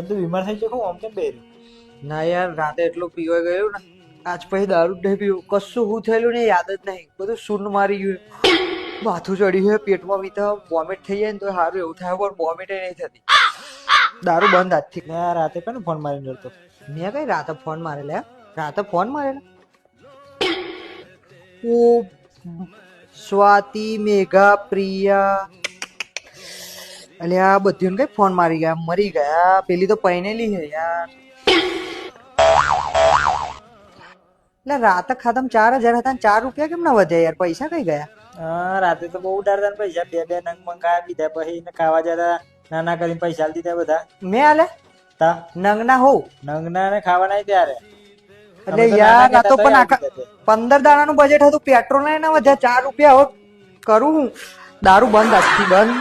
તું બીમાર થઈ ગયો આમ કેમ બેર? ના યાર રાતે એટલું પીવાઈ ગયું ને આજ પછી દારૂ જ નહીં પીવું. કશું હું થયેલું ને યાદ જ નહીં. બધું શૂન્ય મારી ગયું. માથું ચડ્યું છે, પેટમાં બી તો વોમિટ થઈ જાય ને તો સારું એવું થાય, પણ વોમિટ નહીં થતી. દારૂ બંધ આજથી. લે આ રાતે કોને ફોન મારીને જતો? મેં કઈ રાતે ફોન મારેલા? રાતે ફોન મારેલા? ઓ સ્વાતિ, મેઘા, પ્રિયા, અલ્યા બધીને કઈ ફોન મારી ગયા, મરી ગયા. પેલી તો પૈનેલી છે યાર. એટલે રાતે ખાતમ 4,000 હતા ને 4 રૂપિયા કેમ ના વધ્યા યાર? પૈસા કઈ ગયા? હા રાતે તો બહુ ઉડાડતા ને પૈસા, બે બે નંગ મંગાયા બીધા, પછી એને ખાવા જતા નાના કરીને પૈસા આલી દીધા બધા. મેં આલે તા નંગના હોઉં નંગના ને ખાવા નહીં ત્યારે. એટલે અમે તો યાર નાના આ તો કહેતા પણ તોય આખા આપી 15 દાડાનું બજેટ હતું, પેટ્રોલ ના વધ્યા 4 રૂપિયા. હવે કરું હું? દારૂ બંધ આજથી બંધ.